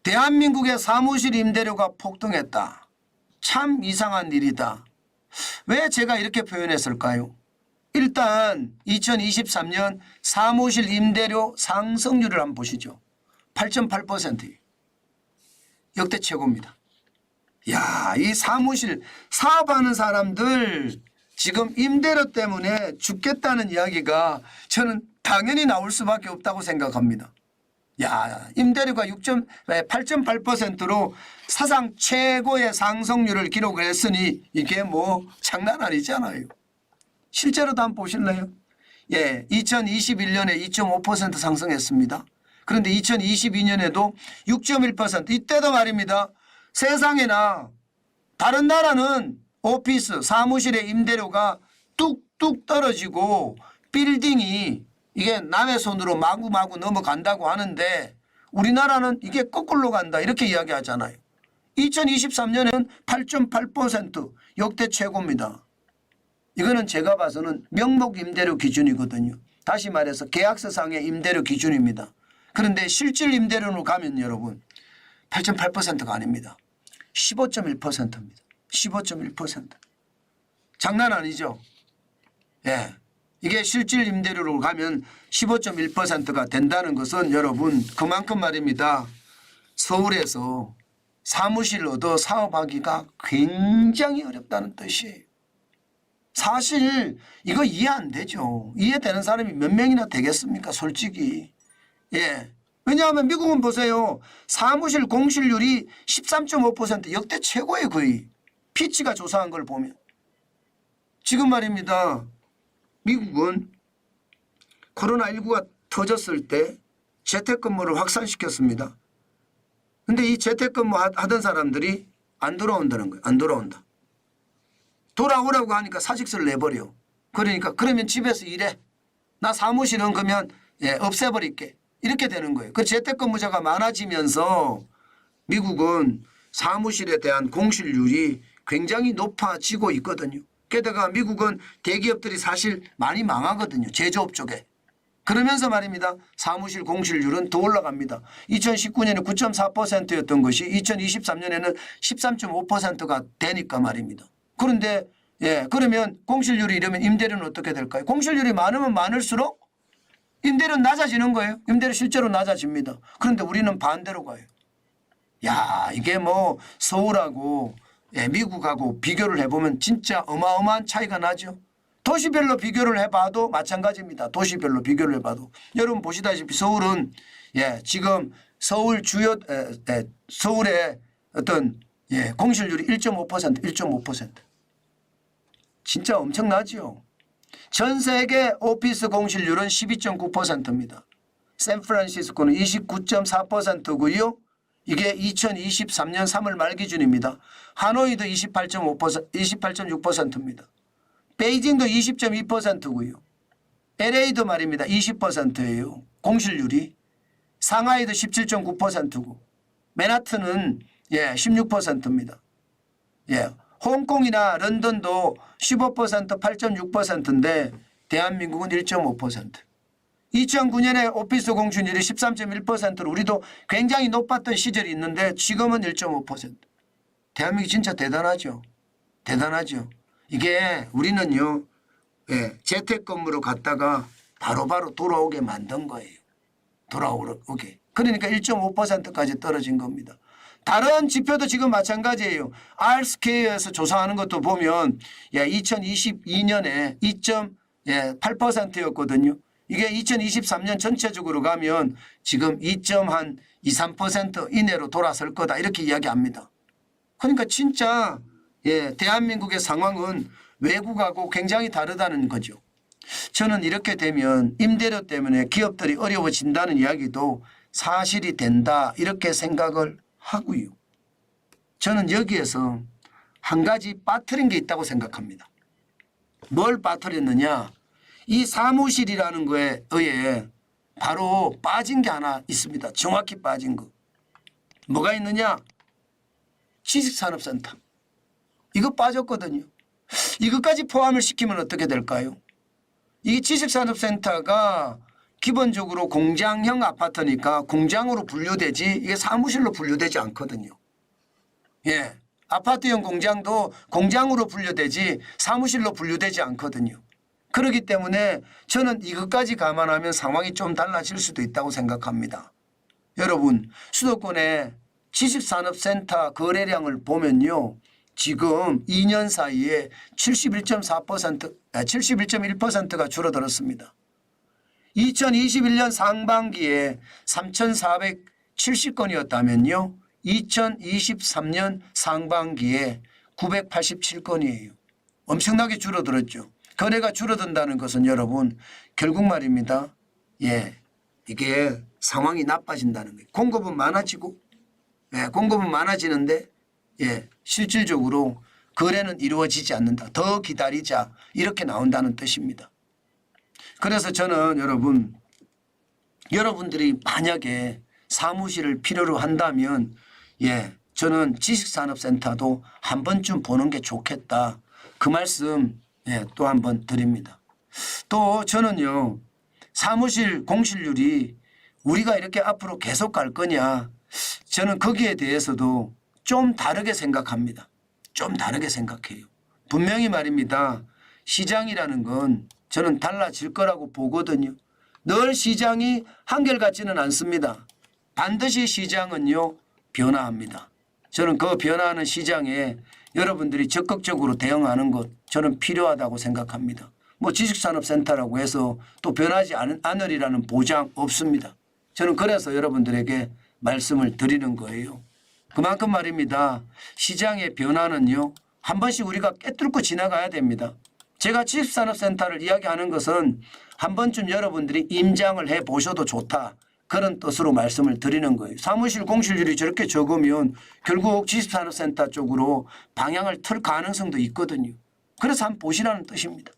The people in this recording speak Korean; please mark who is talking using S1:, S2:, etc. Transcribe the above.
S1: 대한민국의 사무실 임대료가 폭등했다. 참 이상한 일이다. 왜 제가 이렇게 표현했을까요? 일단 2023년 사무실 임대료 상승률을 한번 보시죠. 8.8%. 역대 최고입니다. 야, 이 사무실 사업하는 사람들 지금 임대료 때문에 죽겠다는 이야기가 저는 당연히 나올 수밖에 없다고 생각합니다. 야, 임대료가 8.8%로 사상 최고의 상승률을 기록을 했으니 이게 뭐 장난 아니잖아요. 실제로도 한번 보실래요? 예, 2021년에 2.5% 상승했습니다. 그런데 2022년에도 6.1%. 이때도 말입니다. 세상에나 다른 나라는 오피스 사무실의 임대료가 뚝뚝 떨어지고 빌딩이 이게 남의 손으로 마구마구 넘어간다고 하는데 우리나라는 이게 거꾸로 간다 이렇게 이야기하잖아요. 2023년에는 8.8% 역대 최고입니다. 이거는 제가 봐서는 명목 임대료 기준이거든요. 다시 말해서 계약서상의 임대료 기준입니다. 그런데 실질 임대료로 가면 여러분 8.8%가 아닙니다. 15.1%입니다. 15.1%. 장난 아니죠? 예. 이게 실질 임대료로 가면 15.1%가 된다는 것은 여러분 그만큼 말입니다. 서울에서 사무실을 얻어 사업하기가 굉장히 어렵다는 뜻이에요. 사실 이거 이해 안 되죠. 이해되는 사람이 몇 명이나 되겠습니까? 솔직히. 예. 왜냐하면 미국은 보세요. 사무실 공실률이 13.5% 역대 최고예요. 거의. 피치가 조사한 걸 보면. 지금 말입니다. 미국은 코로나19가 터졌을 때 재택근무를 확산시켰습니다. 그런데 이 재택근무 하던 사람들이 안 돌아온다는 거예요. 안 돌아온다. 돌아오라고 하니까 사직서를 내버려. 그러니까 그러면 집에서 일해. 나 사무실은 그러면 없애버릴게. 이렇게 되는 거예요. 그 재택근무자가 많아지면서 미국은 사무실에 대한 공실률이 굉장히 높아지고 있거든요. 게다가 미국은 대기업들이 사실 많이 망하거든요. 제조업 쪽에. 그러면서 말입니다. 사무실 공실률은 더 올라갑니다. 2019년에 9.4%였던 것이 2023년에는 13.5%가 되니까 말입니다. 그런데 그러면 공실률이 이러면 임대료는 어떻게 될까요? 공실률이 많으면 많을수록 임대료는 낮아지는 거예요. 임대료 실제로 낮아집니다. 그런데 우리는 반대로 가요. 야, 이게 뭐 서울하고 미국하고 비교를 해보면 진짜 어마어마한 차이가 나죠. 도시별로 비교를 해봐도 마찬가지입니다. 도시별로 비교를 해봐도. 여러분 보시다시피 서울은 지금 서울 주요 서울의 어떤 공실률이 1.5%, 1.5%. 진짜 엄청나죠. 전 세계 오피스 공실률은 12.9%입니다. 샌프란시스코는 29.4%고요. 이게 2023년 3월 말 기준입니다. 하노이도 28.6%입니다. 베이징도 20.2%고요. LA도 말입니다. 20%예요. 공실률이. 상하이도 17.9%고 맨하튼은 16%입니다. 홍콩이나 런던도 15%, 8.6%인데 대한민국은 1.5%. 2009년에 오피스 공실률이 13.1%로 우리도 굉장히 높았던 시절이 있는데 지금은 1.5%. 대한민국이 진짜 대단하죠. 대단하죠. 이게 우리는요. 재택근무로 갔다가 바로바로 돌아오게 만든 거예요. 돌아오게. 그러니까 1.5%까지 떨어진 겁니다. 다른 지표도 지금 마찬가지예요. R스퀘어에서 조사하는 것도 보면 2022년에 2.8%였거든요. 이게 2023년 전체적으로 가면 지금 2.23% 이내로 돌아설 거다 이렇게 이야기합니다. 그러니까 진짜 대한민국의 상황은 외국하고 굉장히 다르다는 거죠. 저는 이렇게 되면 임대료 때문에 기업들이 어려워진다는 이야기도 사실이 된다 이렇게 생각을 하고요. 저는 여기에서 한 가지 빠뜨린 게 있다고 생각합니다. 뭘 빠뜨렸느냐. 이 사무실이라는 거에 의해 바로 빠진 게 하나 있습니다. 정확히 빠진 거. 뭐가 있느냐. 지식산업센터. 이거 빠졌거든요. 이것까지 포함을 시키면 어떻게 될까요? 이 지식산업센터가 기본적으로 공장형 아파트니까 공장으로 분류되지 이게 사무실로 분류되지 않거든요. 예, 아파트형 공장도 공장으로 분류되지 사무실로 분류되지 않거든요. 그렇기 때문에 저는 이것까지 감안하면 상황이 좀 달라질 수도 있다고 생각합니다. 여러분, 수도권의 지식산업센터 거래량을 보면요. 지금 2년 사이에 71.1%가 줄어들었습니다. 2021년 상반기에 3,470건이었다면요. 2023년 상반기에 987건이에요. 엄청나게 줄어들었죠. 거래가 줄어든다는 것은 여러분 결국 말입니다. 예, 이게 상황이 나빠진다는 거예요. 공급은 많아지고, 예, 공급은 많아지는데, 예, 실질적으로 거래는 이루어지지 않는다. 더 기다리자 이렇게 나온다는 뜻입니다. 그래서 저는 여러분들이 만약에 사무실을 필요로 한다면, 예, 저는 지식산업센터도 한 번쯤 보는 게 좋겠다. 그 말씀, 예, 또 한 번 드립니다. 또 저는요, 사무실 공실률이 우리가 이렇게 앞으로 계속 갈 거냐, 저는 거기에 대해서도 좀 다르게 생각합니다. 좀 다르게 생각해요. 분명히 말입니다. 시장이라는 건 저는 달라질 거라고 보거든요. 늘 시장이 한결같지는 않습니다. 반드시 시장은요, 변화합니다. 저는 그 변화하는 시장에 여러분들이 적극적으로 대응하는 것 저는 필요하다고 생각합니다. 뭐 지식산업센터라고 해서 또 변하지 않으리라는 보장 없습니다. 저는 그래서 여러분들에게 말씀을 드리는 거예요. 그만큼 말입니다. 시장의 변화는요, 한 번씩 우리가 꿰뚫고 지나가야 됩니다. 제가 지식산업센터를 이야기하는 것은 한 번쯤 여러분들이 임장을 해 보셔도 좋다. 그런 뜻으로 말씀을 드리는 거예요. 사무실 공실률이 저렇게 적으면 결국 지식산업센터 쪽으로 방향을 틀 가능성도 있거든요. 그래서 한번 보시라는 뜻입니다.